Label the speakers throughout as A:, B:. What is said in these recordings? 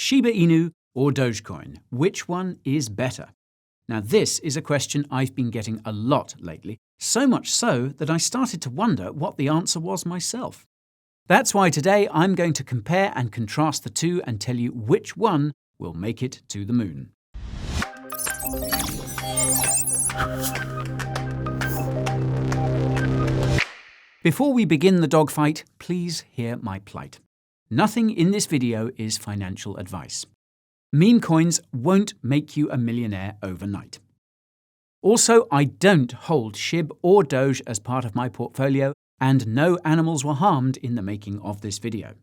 A: Shiba Inu or Dogecoin? Which one is better? Now this is a question I've been getting a lot lately, so much so that I started to wonder what the answer was myself. That's why today I'm going to compare and contrast the two and tell you which one will make it to the moon. Before we begin the dogfight, please hear my plight. Nothing in this video is financial advice. Meme coins won't make you a millionaire overnight. Also, I don't hold SHIB or Doge as part of my portfolio, and no animals were harmed in the making of this video.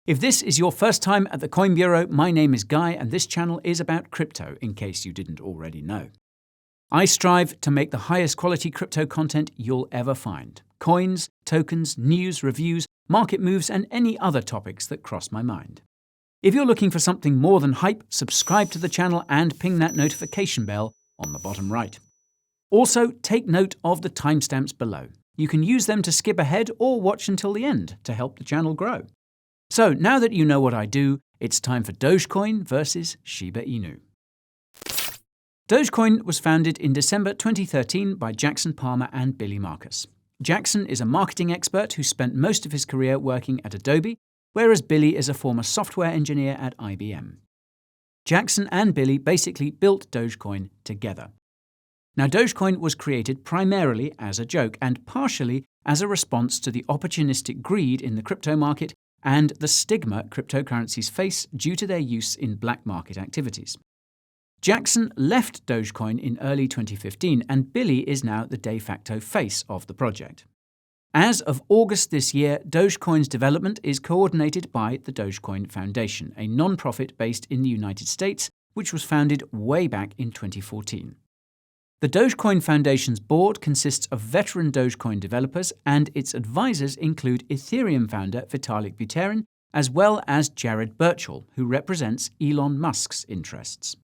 A: If this is your first time at the Coin Bureau, my name is Guy and this channel is about crypto, in case you didn't already know. I strive to make the highest quality crypto content you'll ever find. Coins, tokens, news, reviews, market moves, and any other topics that cross my mind. If you're looking for something more than hype, subscribe to the channel and ping that notification bell on the bottom right. Also, take note of the timestamps below. You can use them to skip ahead or watch until the end to help the channel grow. So now that you know what I do, it's time for Dogecoin versus Shiba Inu. Dogecoin was founded in December 2013 by Jackson Palmer and Billy Marcus. Jackson is a marketing expert who spent most of his career working at Adobe, whereas Billy is a former software engineer at IBM. Jackson and Billy basically built Dogecoin together. Now, Dogecoin was created primarily as a joke and partially as a response to the opportunistic greed in the crypto market and the stigma cryptocurrencies face due to their use in black market activities. Jackson left Dogecoin in early 2015, and Billy is now the de facto face of the project. As of August this year, Dogecoin's development is coordinated by the Dogecoin Foundation, a non-profit based in the United States, which was founded way back in 2014. The Dogecoin Foundation's board consists of veteran Dogecoin developers, and its advisors include Ethereum founder Vitalik Buterin, as well as Jared Birchall, who represents Elon Musk's interests.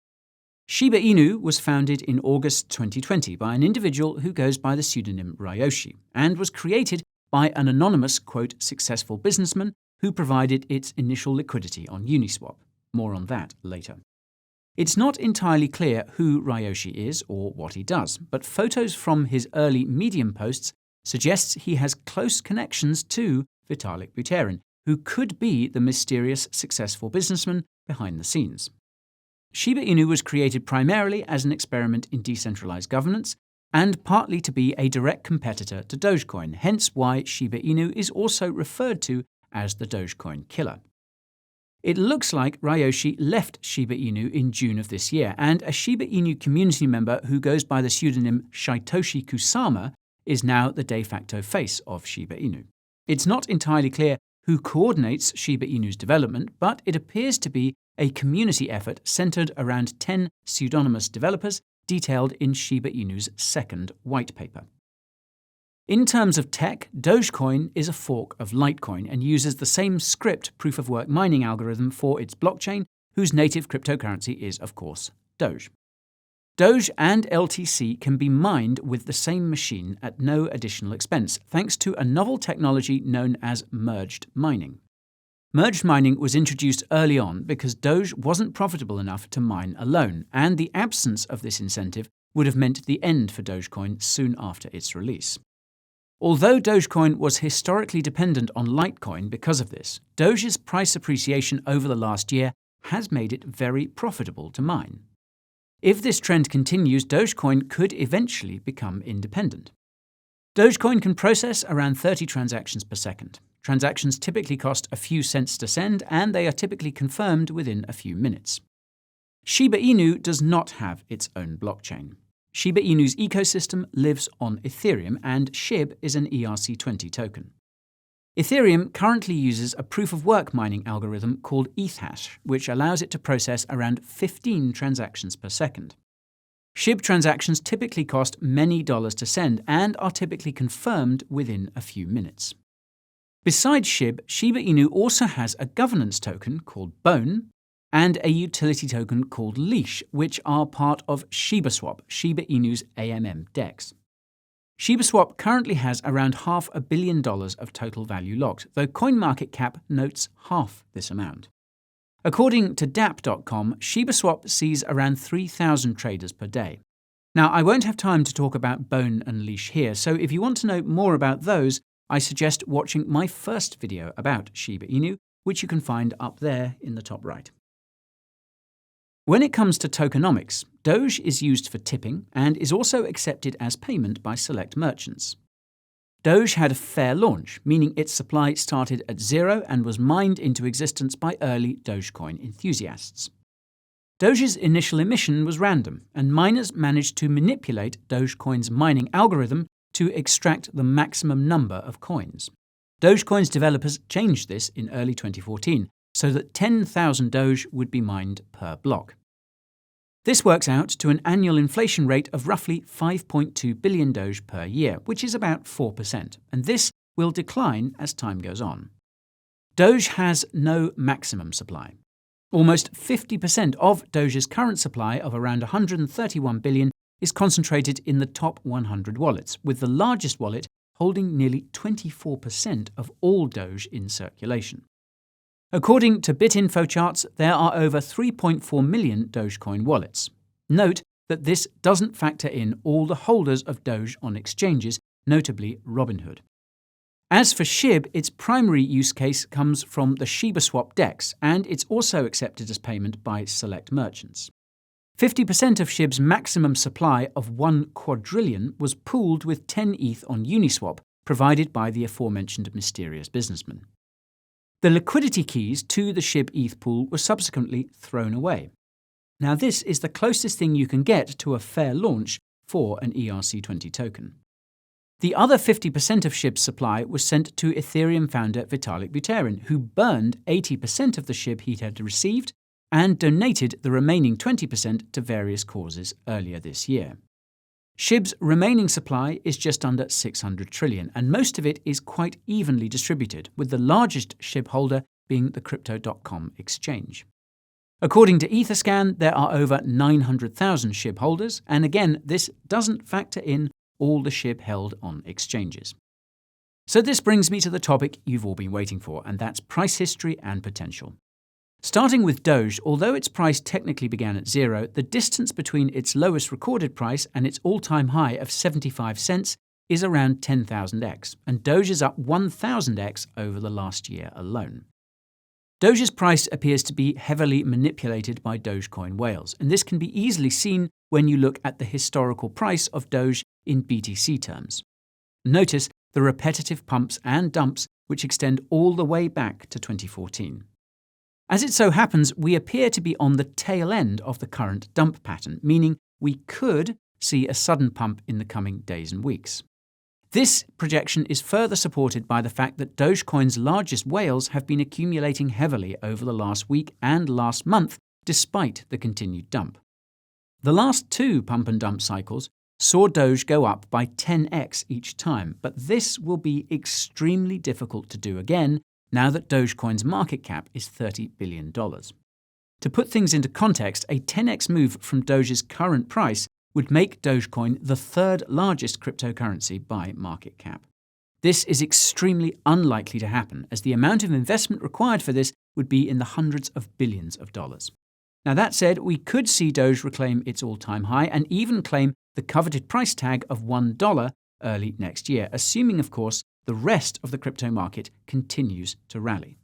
A: Shiba Inu was founded in August 2020 by an individual who goes by the pseudonym Ryoshi, and was created by an anonymous, quote, successful businessman who provided its initial liquidity on Uniswap. More on that later. It's not entirely clear who Ryoshi is or what he does, but photos from his early Medium posts suggests he has close connections to Vitalik Buterin, who could be the mysterious successful businessman behind the scenes. Shiba Inu was created primarily as an experiment in decentralized governance and partly to be a direct competitor to Dogecoin, hence why Shiba Inu is also referred to as the Dogecoin killer. It looks like Ryoshi left Shiba Inu in June of this year, and a Shiba Inu community member who goes by the pseudonym Shitoshi Kusama is now the de facto face of Shiba Inu. It's not entirely clear who coordinates Shiba Inu's development, but it appears to be a community effort centered around 10 pseudonymous developers detailed in Shiba Inu's second white paper. In terms of tech, Dogecoin is a fork of Litecoin and uses the same script proof-of-work mining algorithm for its blockchain, whose native cryptocurrency is, of course, Doge. Doge and LTC can be mined with the same machine at no additional expense, thanks to a novel technology known as merged mining. Merged mining was introduced early on because Doge wasn't profitable enough to mine alone, and the absence of this incentive would have meant the end for Dogecoin soon after its release. Although Dogecoin was historically dependent on Litecoin because of this, Doge's price appreciation over the last year has made it very profitable to mine. If this trend continues, Dogecoin could eventually become independent. Dogecoin can process around 30 transactions per second. Transactions typically cost a few cents to send, and they are typically confirmed within a few minutes. Shiba Inu does not have its own blockchain. Shiba Inu's ecosystem lives on Ethereum, and SHIB is an ERC20 token. Ethereum currently uses a proof-of-work mining algorithm called ETHhash, which allows it to process around 15 transactions per second. SHIB transactions typically cost many dollars to send and are typically confirmed within a few minutes. Besides SHIB, Shiba Inu also has a governance token called Bone and a utility token called Leash, which are part of ShibaSwap, Shiba Inu's AMM DEX. ShibaSwap currently has around $500 million of total value locked, though CoinMarketCap notes half this amount. According to DAP.com, Shiba Swap sees around 3,000 traders per day. Now, I won't have time to talk about Bone and Leash here, so if you want to know more about those, I suggest watching my first video about Shiba Inu, which you can find up there in the top right. When it comes to tokenomics, Doge is used for tipping and is also accepted as payment by select merchants. Doge had a fair launch, meaning its supply started at zero and was mined into existence by early Dogecoin enthusiasts. Doge's initial emission was random, and miners managed to manipulate Dogecoin's mining algorithm to extract the maximum number of coins. Dogecoin's developers changed this in early 2014, so that 10,000 Doge would be mined per block. This works out to an annual inflation rate of roughly 5.2 billion Doge per year, which is about 4%, and this will decline as time goes on. Doge has no maximum supply. Almost 50% of Doge's current supply of around 131 billion is concentrated in the top 100 wallets, with the largest wallet holding nearly 24% of all Doge in circulation. According to BitInfo charts, there are over 3.4 million Dogecoin wallets. Note that this doesn't factor in all the holders of Doge on exchanges, notably Robinhood. As for SHIB, its primary use case comes from the Shiba Swap DEX, and it's also accepted as payment by select merchants. 50% of SHIB's maximum supply of 1 quadrillion was pooled with 10 ETH on Uniswap, provided by the aforementioned mysterious businessman. The liquidity keys to the SHIB ETH pool were subsequently thrown away. Now, this is the closest thing you can get to a fair launch for an ERC20 token. The other 50% of SHIB's supply was sent to Ethereum founder Vitalik Buterin, who burned 80% of the SHIB he had received and donated the remaining 20% to various causes earlier this year. SHIB's remaining supply is just under 600 trillion, and most of it is quite evenly distributed, with the largest SHIB holder being the Crypto.com exchange. According to Etherscan, there are over 900,000 SHIB holders, and again, this doesn't factor in all the SHIB held on exchanges. So this brings me to the topic you've all been waiting for, and that's price history and potential. Starting with Doge, although its price technically began at zero, the distance between its lowest recorded price and its all-time high of 75 cents is around 10,000x, and Doge is up 1,000x over the last year alone. Doge's price appears to be heavily manipulated by Dogecoin whales, and this can be easily seen when you look at the historical price of Doge in BTC terms. Notice the repetitive pumps and dumps which extend all the way back to 2014. As it so happens, we appear to be on the tail end of the current dump pattern, meaning we could see a sudden pump in the coming days and weeks. This projection is further supported by the fact that Dogecoin's largest whales have been accumulating heavily over the last week and last month, despite the continued dump. The last 2 pump and dump cycles saw Doge go up by 10x each time, but this will be extremely difficult to do again now that Dogecoin's market cap is $30 billion. To put things into context, a 10x move from Doge's current price would make Dogecoin the 3rd largest cryptocurrency by market cap. This is extremely unlikely to happen, as the amount of investment required for this would be in the hundreds of billions of dollars. Now that said, we could see Doge reclaim its all-time high and even claim the coveted price tag of $1 early next year, assuming, of course, the rest of the crypto market continues to rally.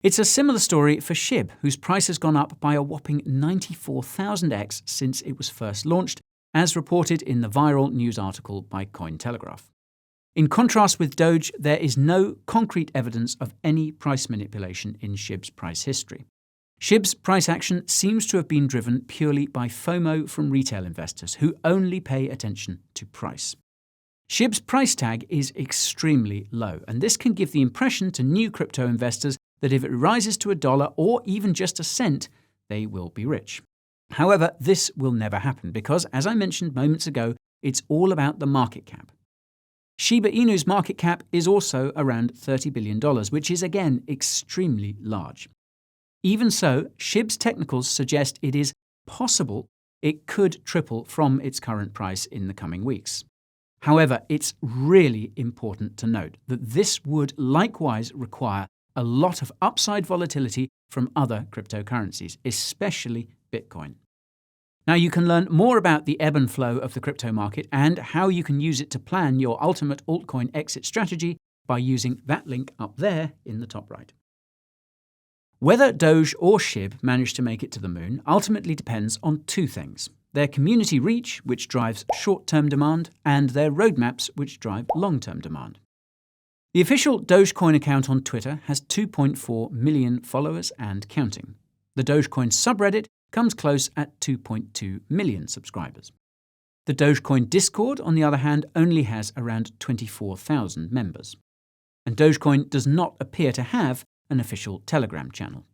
A: It's a similar story for SHIB, whose price has gone up by a whopping 94,000x since it was first launched, as reported in the viral news article by Cointelegraph. In contrast with Doge, there is no concrete evidence of any price manipulation in SHIB's price history. SHIB's price action seems to have been driven purely by FOMO from retail investors who only pay attention to price. SHIB's price tag is extremely low, and this can give the impression to new crypto investors that if it rises to $1 or even just a cent, they will be rich. However, this will never happen because, as I mentioned moments ago, it's all about the market cap. Shiba Inu's market cap is also around $30 billion, which is again extremely large. Even so, SHIB's technicals suggest it is possible it could triple from its current price in the coming weeks. However, it's really important to note that this would likewise require a lot of upside volatility from other cryptocurrencies, especially Bitcoin. Now, you can learn more about the ebb and flow of the crypto market and how you can use it to plan your ultimate altcoin exit strategy by using that link up there in the top right. Whether Doge or SHIB manage to make it to the moon ultimately depends on two things: their community reach, which drives short-term demand, and their roadmaps, which drive long-term demand. The official Dogecoin account on Twitter has 2.4 million followers and counting. The Dogecoin subreddit comes close at 2.2 million subscribers. The Dogecoin Discord, on the other hand, only has around 24,000 members. And Dogecoin does not appear to have an official Telegram channel.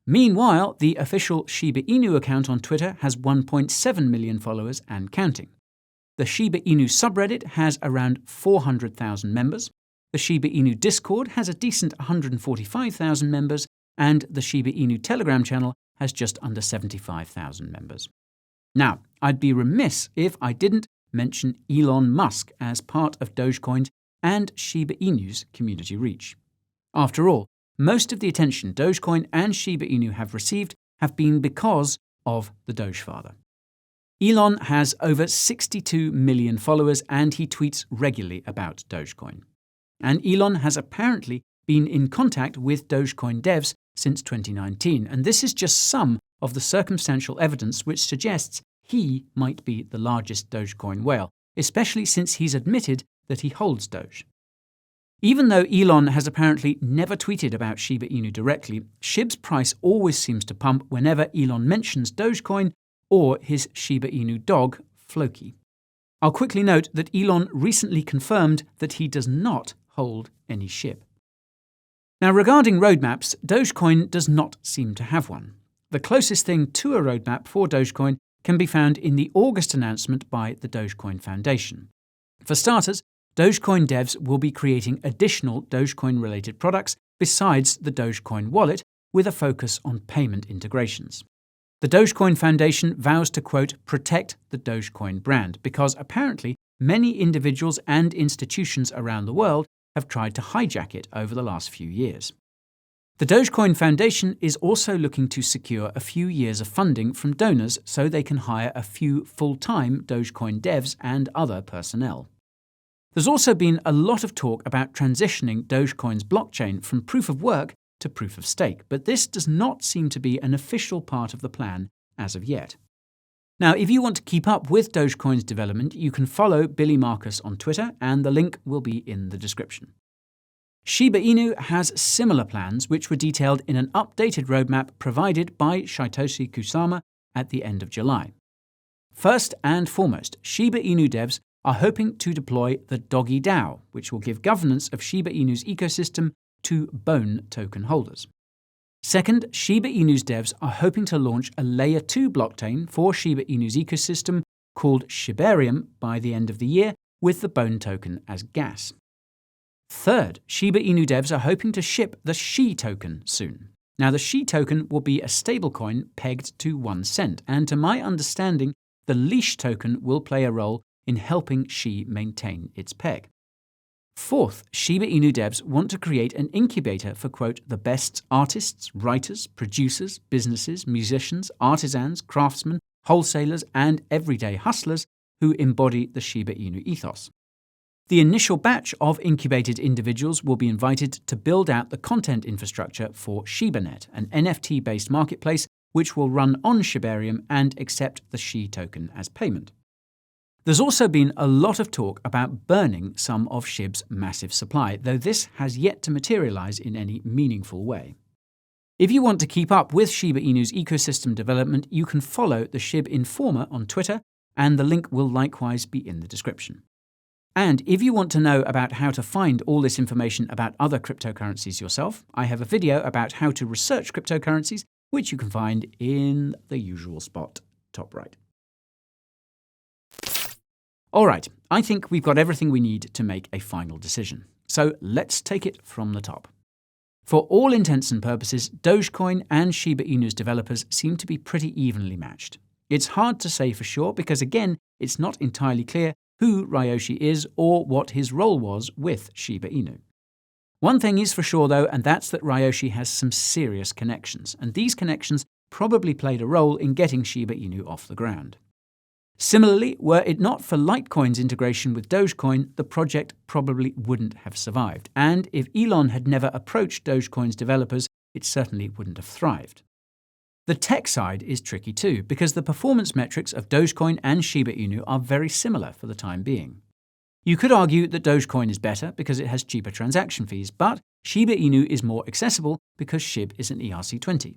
A: Meanwhile, the official Shiba Inu account on Twitter has 1.7 million followers and counting. The Shiba Inu subreddit has around 400,000 members. The Shiba Inu Discord has a decent 145,000 members, and the Shiba Inu Telegram channel has just under 75,000 members. Now, I'd be remiss if I didn't mention Elon Musk as part of Dogecoin's and Shiba Inu's community reach. After all, most of the attention Dogecoin and Shiba Inu have received have been because of the Doge father. Elon has over 62 million followers and he tweets regularly about Dogecoin. And Elon has apparently been in contact with Dogecoin devs since 2019, and this is just some of the circumstantial evidence which suggests he might be the largest Dogecoin whale, especially since he's admitted that he holds Doge. Even though Elon has apparently never tweeted about Shiba Inu directly, SHIB's price always seems to pump whenever Elon mentions Dogecoin or his Shiba Inu dog, Floki. I'll quickly note that Elon recently confirmed that he does not hold any SHIB. Now, regarding roadmaps, Dogecoin does not seem to have one. The closest thing to a roadmap for Dogecoin can be found in the August announcement by the Dogecoin Foundation. For starters, Dogecoin devs will be creating additional Dogecoin-related products besides the Dogecoin wallet, with a focus on payment integrations. The Dogecoin Foundation vows to, quote, protect the Dogecoin brand, because apparently many individuals and institutions around the world have tried to hijack it over the last few years. The Dogecoin Foundation is also looking to secure a few years of funding from donors so they can hire a few full-time Dogecoin devs and other personnel. There's also been a lot of talk about transitioning Dogecoin's blockchain from proof of work to proof of stake, but this does not seem to be an official part of the plan as of yet. Now, if you want to keep up with Dogecoin's development, you can follow Billy Marcus on Twitter, and the link will be in the description. Shiba Inu has similar plans, which were detailed in an updated roadmap provided by Satoshi Kusama at the end of July. First and foremost, Shiba Inu devs are hoping to deploy the DOGE DAO, which will give governance of Shiba Inu's ecosystem to BONE token holders. Second, Shiba Inu's devs are hoping to launch a Layer 2 blockchain for Shiba Inu's ecosystem called Shibarium by the end of the year, with the BONE token as gas. Third, Shiba Inu devs are hoping to ship the SHI token soon. Now, the SHI token will be a stablecoin pegged to 1 cent, and to my understanding, the Leash token will play a role in helping SHI maintain its peg. Fourth, Shiba Inu devs want to create an incubator for, quote, the best artists, writers, producers, businesses, musicians, artisans, craftsmen, wholesalers, and everyday hustlers who embody the Shiba Inu ethos. The initial batch of incubated individuals will be invited to build out the content infrastructure for ShibaNet, an NFT-based marketplace which will run on Shibarium and accept the SHI token as payment. There's also been a lot of talk about burning some of SHIB's massive supply, though this has yet to materialize in any meaningful way. If you want to keep up with Shiba Inu's ecosystem development, you can follow the SHIB Informer on Twitter, and the link will likewise be in the description. And if you want to know about how to find all this information about other cryptocurrencies yourself, I have a video about how to research cryptocurrencies, which you can find in the usual spot, top right. All right, I think we've got everything we need to make a final decision. So let's take it from the top. For all intents and purposes, Dogecoin and Shiba Inu's developers seem to be pretty evenly matched. It's hard to say for sure because, again, it's not entirely clear who Ryoshi is or what his role was with Shiba Inu. One thing is for sure though, and that's that Ryoshi has some serious connections, and these connections probably played a role in getting Shiba Inu off the ground. Similarly, were it not for Litecoin's integration with Dogecoin, the project probably wouldn't have survived, and if Elon had never approached Dogecoin's developers, it certainly wouldn't have thrived. The tech side is tricky too, because the performance metrics of Dogecoin and Shiba Inu are very similar for the time being. You could argue that Dogecoin is better because it has cheaper transaction fees, but Shiba Inu is more accessible because SHIB is an ERC20.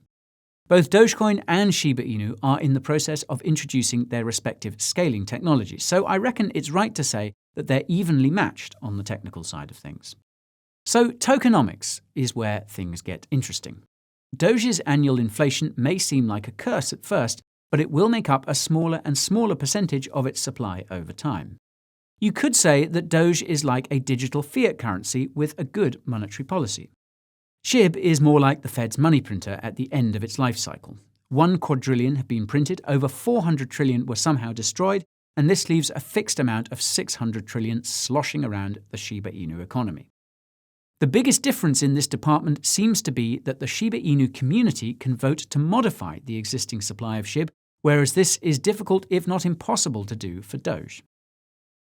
A: Both Dogecoin and Shiba Inu are in the process of introducing their respective scaling technologies, so I reckon it's right to say that they're evenly matched on the technical side of things. So tokenomics is where things get interesting. Doge's annual inflation may seem like a curse at first, but it will make up a smaller and smaller percentage of its supply over time. You could say that Doge is like a digital fiat currency with a good monetary policy. SHIB is more like the Fed's money printer at the end of its life cycle. 1 quadrillion have been printed, over 400 trillion were somehow destroyed, and this leaves a fixed amount of 600 trillion sloshing around the Shiba Inu economy. The biggest difference in this department seems to be that the Shiba Inu community can vote to modify the existing supply of SHIB, whereas this is difficult if not impossible to do for Doge.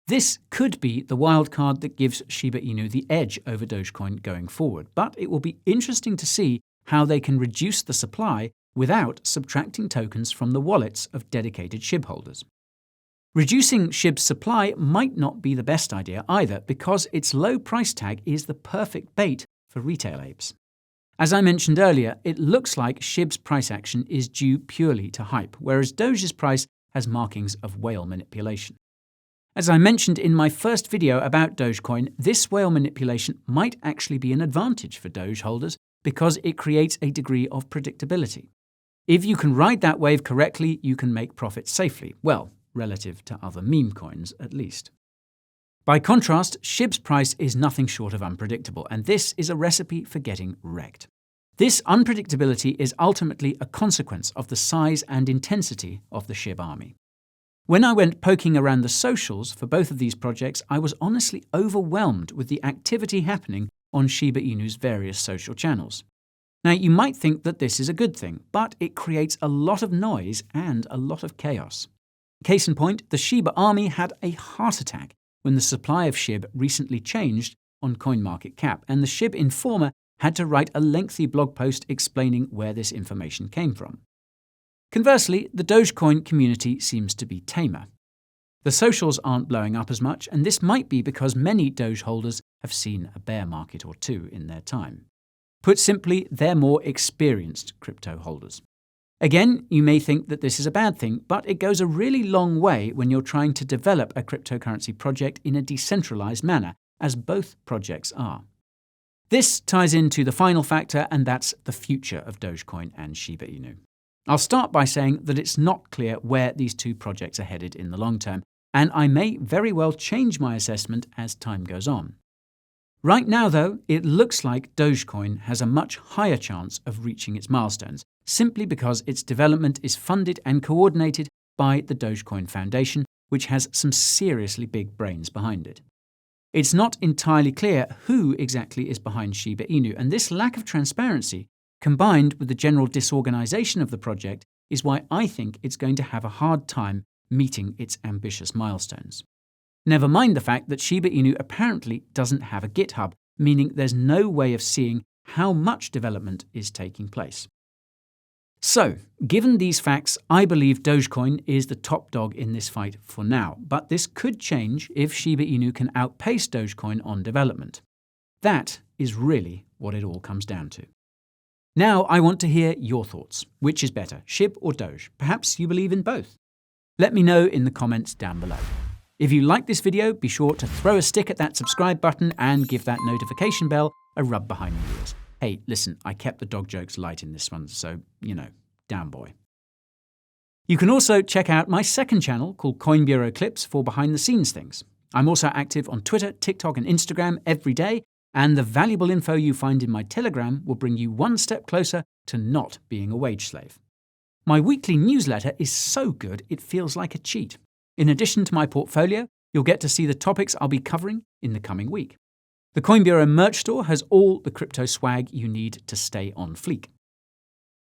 A: This could be the wildcard that gives Shiba Inu the edge over Dogecoin going forward, but it will be interesting to see how they can reduce the supply without subtracting tokens from the wallets of dedicated SHIB holders. Reducing SHIB's supply might not be the best idea either, because its low price tag is the perfect bait for retail apes. As I mentioned earlier, it looks like SHIB's price action is due purely to hype, whereas Doge's price has markings of whale manipulation. As I mentioned in my first video about Dogecoin, this whale manipulation might actually be an advantage for Doge holders because it creates a degree of predictability. If you can ride that wave correctly, you can make profits safely, well, relative to other meme coins at least. By contrast, SHIB's price is nothing short of unpredictable, and this is a recipe for getting wrecked. This unpredictability is ultimately a consequence of the size and intensity of the SHIB army. When I went poking around the socials for both of these projects, I was honestly overwhelmed with the activity happening on Shiba Inu's various social channels. Now, you might think that this is a good thing, but it creates a lot of noise and a lot of chaos. Case in point, the Shiba army had a heart attack when the supply of SHIB recently changed on CoinMarketCap, and the SHIB informer had to write a lengthy blog post explaining where this information came from. Conversely, the Dogecoin community seems to be tamer. The socials aren't blowing up as much, and this might be because many Doge holders have seen a bear market or two in their time. Put simply, they're more experienced crypto holders. Again, you may think that this is a bad thing, but it goes a really long way when you're trying to develop a cryptocurrency project in a decentralized manner, as both projects are. This ties into the final factor, and that's the future of Dogecoin and Shiba Inu. I'll start by saying that it's not clear where these two projects are headed in the long term, and I may very well change my assessment as time goes on. Right now, though, it looks like Dogecoin has a much higher chance of reaching its milestones, simply because its development is funded and coordinated by the Dogecoin Foundation, which has some seriously big brains behind it. It's not entirely clear who exactly is behind Shiba Inu, and this lack of transparency, combined with the general disorganization of the project, is why I think it's going to have a hard time meeting its ambitious milestones. Never mind the fact that Shiba Inu apparently doesn't have a GitHub, meaning there's no way of seeing how much development is taking place. So, given these facts, I believe Dogecoin is the top dog in this fight for now, but this could change if Shiba Inu can outpace Dogecoin on development. That is really what it all comes down to. Now I want to hear your thoughts. Which is better, SHIB or Doge? Perhaps you believe in both. Let me know in the comments down below. If you like this video, be sure to throw a stick at that subscribe button and give that notification bell a rub behind the ears. Hey, listen, I kept the dog jokes light in this one, so, down boy. You can also check out my second channel called Coin Bureau Clips for behind-the-scenes things. I'm also active on Twitter, TikTok, and Instagram every day, and the valuable info you find in my Telegram will bring you one step closer to not being a wage slave. My weekly newsletter is so good it feels like a cheat. In addition to my portfolio, you'll get to see the topics I'll be covering in the coming week. The Coin Bureau merch store has all the crypto swag you need to stay on fleek.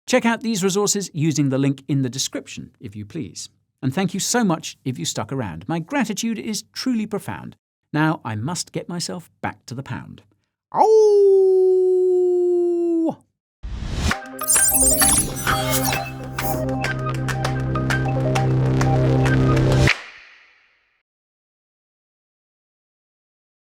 A: Check out these resources using the link in the description, if you please. And thank you so much if you stuck around. My gratitude is truly profound. Now I must get myself back to the pound. Oh!